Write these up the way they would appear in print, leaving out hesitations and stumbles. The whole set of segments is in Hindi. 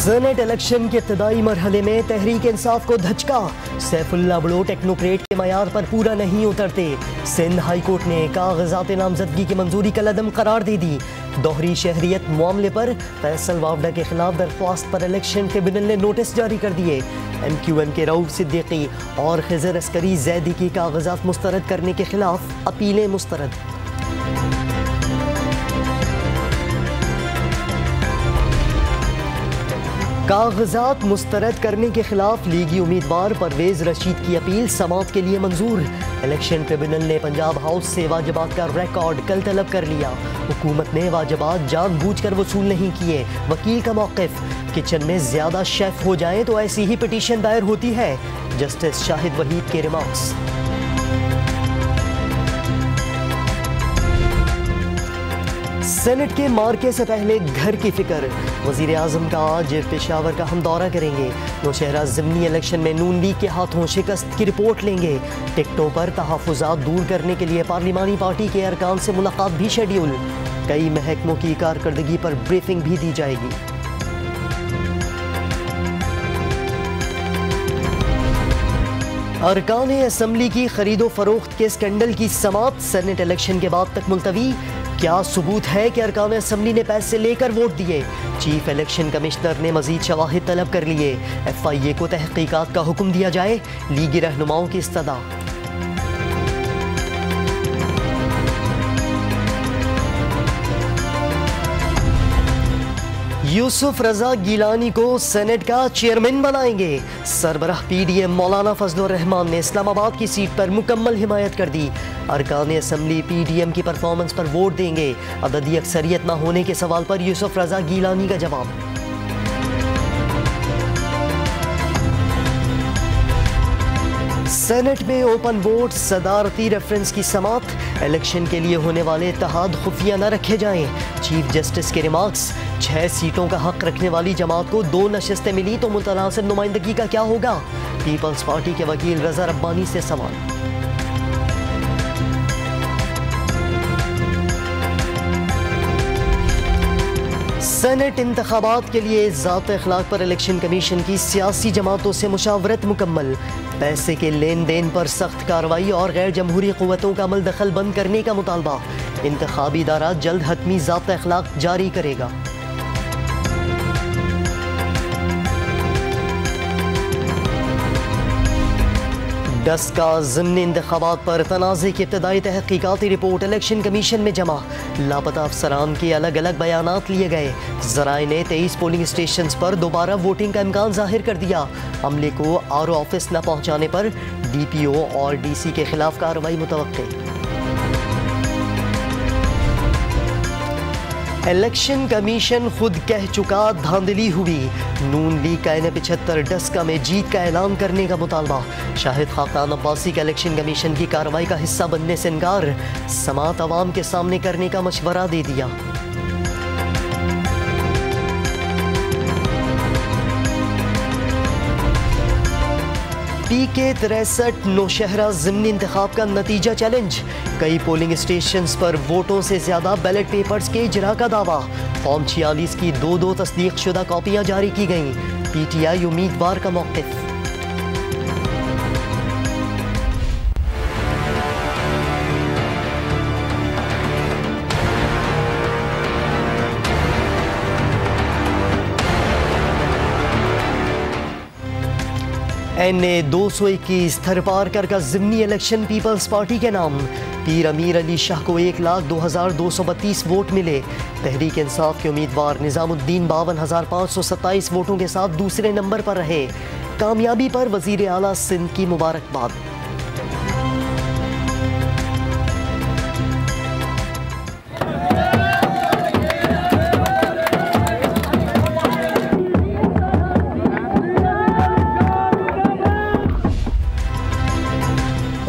सेनेट इलेक्शन के इब्तदाई मरहले में तहरीक इंसाफ को धचका। सैफुल्ला बड़ो टेक्नोक्रेट के मयार पर पूरा नहीं उतरते। सिंध हाई कोर्ट ने कागजात नामजदगी की मंजूरी कलअदम करार दे दी। दोहरी शहरियत मामले पर फैसल वावडा के खिलाफ दरख्वास्त पर इलेक्शन ट्रिब्यूनल ने नोटिस जारी कर दिए। MQM के रऊफ सिद्दीकी और खिजर अस्करी जैदी की कागजात मुस्तरद करने के खिलाफ अपीलें मुस्तरद। कागजात मुस्तरद करने के खिलाफ लीगी उम्मीदवार परवेज रशीद की अपील समाअत के लिए मंजूर। इलेक्शन ट्रिब्यूनल ने पंजाब हाउस से वाजबात का रिकॉर्ड कल तलब कर लिया। हुकूमत ने वाजबात जानबूझकर वसूल नहीं किए। वकील का मौक़िफ़, किचन में ज्यादा शेफ हो जाएं तो ऐसी ही पिटीशन दायर होती है। जस्टिस शाहिद वहीद के रिमार्क्स। सेनेट के मार्के से पहले घर की फिक्र। वजीर आजम का आज पेशावर का हम दौरा करेंगे। नौशहरा ज़िमनी इलेक्शन में नून लीग के हाथों शिकस्त की रिपोर्ट लेंगे। टिकटों पर तहफ़्फ़ुज़ात दूर करने के लिए पार्लिमानी पार्टी के अरकान से मुलाकात भी शेड्यूल। कई महकमों की कारकर्दगी पर ब्रीफिंग भी दी जाएगी। अरकान असम्बली की खरीदो फरोख्त के स्कैंडल की समाअत सेनेट इलेक्शन के बाद तक मुलतवी। क्या सबूत है कि अरकान असम्बली ने पैसे लेकर वोट दिए? चीफ इलेक्शन कमिश्नर ने मजीद शवाहिद तलब कर लिए। FIA को तहकीकात का हुक्म दिया जाए। लीगी रहनुमाओं की इस्तदा। यूसुफ रजा गिलानी को सेनेट का चेयरमैन बनाएंगे। सरबराह PDM मौलाना फजलुर रहमान ने इस्लामाबाद की सीट पर मुकम्मल हिमायत कर दी। अरकान असम्बली PDM की परफॉर्मेंस पर वोट देंगे। अददी अक्सरियत न होने के सवाल पर यूसुफ रजा गिलानी का जवाब। सेनेट में ओपन वोट, सदारती रेफरेंस की समाअत। इलेक्शन के लिए होने वाले इत्तेहाद खुफिया न रखे जाएं। चीफ जस्टिस के रिमार्क्स। 6 सीटों का हक रखने वाली जमात को 2 नशिस्तें मिली तो मुतनासिब नुमाइंदगी का क्या होगा? पीपल्स पार्टी के वकील रजा रब्बानी से सवाल। सेनेट इंतखाबात के लिए ज़ात अखलाक पर इलेक्शन कमीशन की सियासी जमातों से मुशावरत मुकम्मल। पैसे के लेन देन पर सख्त कार्रवाई और गैर जमहूरी क़ुव्वतों का अमल दखल बंद करने का मुतालबा। इंतखाबी इदारा जल्द हतमी ज़ात अखलाक जारी करेगा। डस का ज़िमनी इंतखाबात पर तनाज़े की इब्तदाई तहक़ीक़ाती रिपोर्ट इलेक्शन कमीशन में जमा। लापता अफसरान के अलग अलग बयानात लिए गए। ज़राए ने 23 पोलिंग स्टेशन पर दोबारा वोटिंग का इम्कान जाहिर कर दिया। अमले को RO ऑफिस न पहुँचाने पर DPO और DC के खिलाफ कार्रवाई मुतवक्के। इलेक्शन कमीशन खुद कह चुका धांधली हुई। नून लीग का इन्हें 75 डस्का में जीत का ऐलान करने का मुतालबा। शाहिद खाकान अब्बासी का इलेक्शन कमीशन की कार्रवाई का हिस्सा बनने से इनकार। समाअत अवाम के सामने करने का मशवरा दे दिया। PK 63 नौशहरा ज़िमनी इंतखाब का नतीजा चैलेंज। कई पोलिंग स्टेशंस पर वोटों से ज्यादा बैलेट पेपर्स के इजरा का दावा। फॉर्म 46 की 2 तस्दीक शुदा कॉपियां जारी की गईं। PTI उम्मीदवार का मौक़िफ़। NA 221 थरपारकर का ज़िमनी इलेक्शन पीपल्स पार्टी के नाम। पीर अमीर अली शाह को 1,02,232 वोट मिले। तहरीक इंसाफ के उम्मीदवार निज़ामुद्दीन 52,527 वोटों के साथ दूसरे नंबर पर रहे। कामयाबी पर वज़ीर आला सिंध की मुबारकबाद।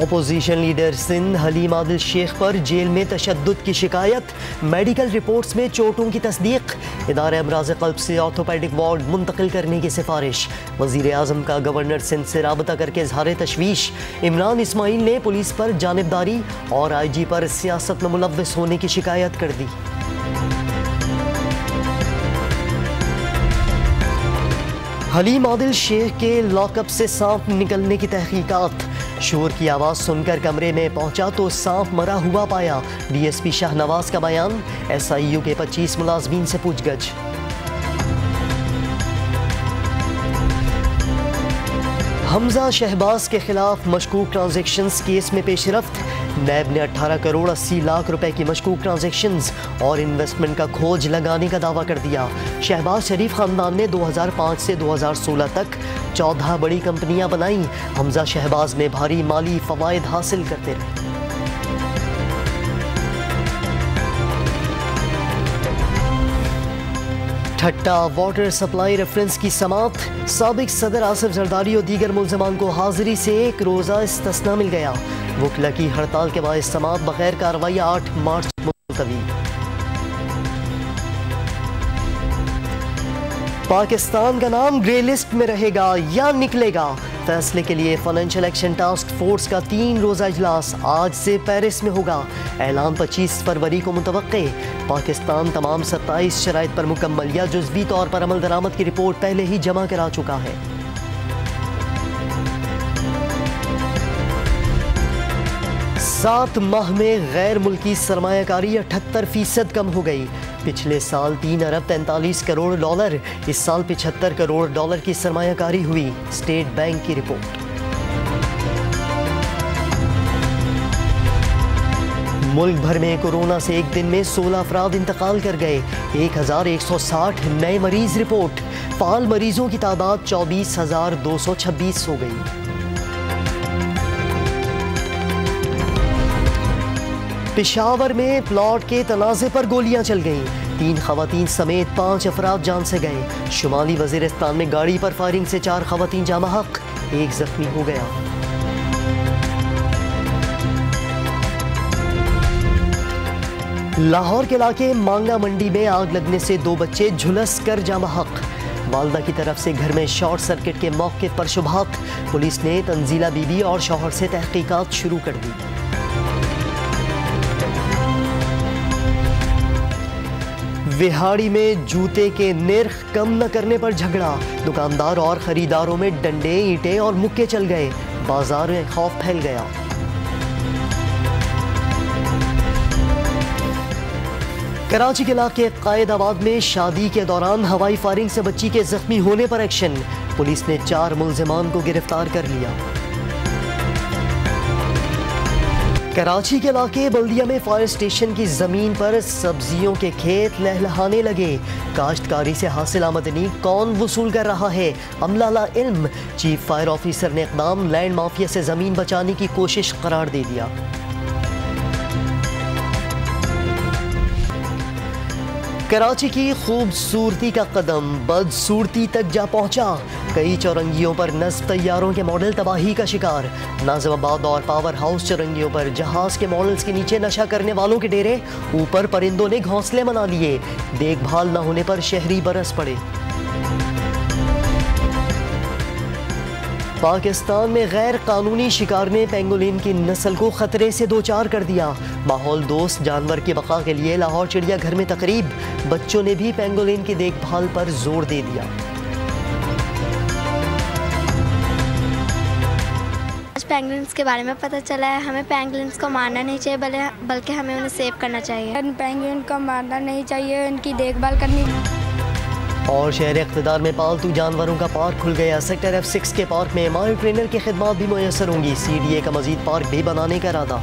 अपोजिशन लीडर सिंध हलीम आदिल शेख पर जेल में तशद्दुद की शिकायत। मेडिकल रिपोर्ट्स में चोटों की तस्दीक। इदारे अमराज़ क़ल्ब से ऑर्थोपेडिक वार्ड मुंतकिल करने की सिफारिश। वज़ीर आज़म का गवर्नर सिंध से राबता करके इज़हार तशवीश। इमरान इस्माइल ने पुलिस पर जानिबदारी और IG पर सियासत में मुलव्वस होने की शिकायत कर दी। हलीम आदिल शेख के लॉकअप से सांप निकलने की तहकीकात। शोर की आवाज़ सुनकर कमरे में पहुंचा तो सांप मरा हुआ पाया। डीएसपी शाहनवाज का बयान। एसआईयू के 25 मुलाजमीन से पूछगछ। हमजा शहबाज के खिलाफ मशकूक ट्रांजैक्शंस केस में पेशरफ्त। नैब ने 18 करोड़ 80 लाख रुपए की मशकूक ट्रांजैक्शंस और इन्वेस्टमेंट का खोज लगाने का दावा कर दिया। शहबाज शरीफ खानदान ने 2005 से 2016 तक 14 बड़ी कंपनियां बनाई। हमजा शहबाज में भारी माली फवायद हासिल करते रहे। ठट्टा वाटर सप्लाई रेफरेंस की समात। साबिक सदर आसिफ जरदारी और दीगर मुल्ज़मान को हाजिरी से एक रोज़ा इस्तिस्ना मिल गया। वकला की हड़ताल के बाद समात बगैर कार्रवाई 8 मार्च मुलतवी। पाकिस्तान का नाम ग्रे लिस्ट में रहेगा या निकलेगा, फैसले के लिए फाइनेंशियल एक्शन टास्क फोर्स का 3 रोज़ा इजलास आज से पेरिस में होगा। ऐलान 25 फरवरी को मुतवक्के। पाकिस्तान तमाम 27 शराइत पर मुकम्मल या जुज़वी तौर पर अमल दरामद की रिपोर्ट पहले ही जमा करा चुका है। 7 माह में गैर मुल्की सरमायाकारी 78% कम हो गई। पिछले साल 3 अरब 43 करोड़ डॉलर, इस साल 75 करोड़ डॉलर की सरमायाकारी हुई। स्टेट बैंक की रिपोर्ट। मुल्क भर में कोरोना से एक दिन में 16 अफराद इंतकाल कर गए। 1160 नए मरीज रिपोर्ट। फाल मरीजों की तादाद 24,226 हो गई। पेशावर में प्लॉट के तनाज़े पर गोलियां चल गईं। 3 खवातीन समेत 5 अफराद जान से गए। शुमाली वजीरिस्तान में गाड़ी पर फायरिंग से 4 खवातीन जाम हक, 1 जख्मी हो गया। लाहौर के इलाके मांगा मंडी में आग लगने से 2 बच्चे झुलस कर जाम हक। वालदा की तरफ से घर में शॉर्ट सर्किट के मौके पर शुबहत। पुलिस ने तंजीला बीबी और शौहर से तहकीकात शुरू कर दी। विहाड़ी में जूते के निर्ख कम न करने पर झगड़ा। दुकानदार और खरीदारों में डंडे, ईंटें और मुक्के चल गए। बाजार में खौफ फैल गया। कराची के इलाके कायदाबाद में शादी के दौरान हवाई फायरिंग से बच्ची के जख्मी होने पर एक्शन। पुलिस ने 4 मुल्जिमान को गिरफ्तार कर लिया। कराची के इलाके बल्दिया में फायर स्टेशन की जमीन पर सब्जियों के खेत लहलहाने लगे। काश्तकारी से हासिल आमदनी कौन वसूल कर रहा है, अमला ला इल्म। चीफ फायर ऑफिसर ने इक़दाम लैंड माफिया से जमीन बचाने की कोशिश करार दे दिया। कराची की खूबसूरती का कदम बदसूरती तक जा पहुंचा। कई चौरंगियों पर नस्ब तैयारों के मॉडल तबाही का शिकार। नाज़िमाबाद और पावर हाउस चौरंगियों पर जहाज के मॉडल्स के नीचे नशा करने वालों के डेरे, ऊपर परिंदों ने घोंसले बना लिए। देखभाल न होने पर शहरी बरस पड़े। पाकिस्तान में गैर कानूनी शिकार ने पेंगोलिन की नस्ल को खतरे से दो चार कर दिया। माहौल दोस्त जानवर की बका के लिए लाहौर चिड़ियाघर में तकरीब। बच्चों ने भी पेंगोलिन की देखभाल पर जोर दे दिया। आज पेंगुइन्स के बारे में पता चला है। हमें पेंगुइन्स को मारना नहीं चाहिए, बल्कि हमें उन्हें सेव करना चाहिए। पेंगुइन को मारना नहीं चाहिए, उनकी देखभाल करनी। और शहर इक़्तिदार में पालतू जानवरों का पार्क खुल गया। सेक्टर F6 के पार्क में माहिर ट्रेनर की खिदमत भी मुयसर होंगी। CDA का मजीद पार्क भी बनाने का इरादा।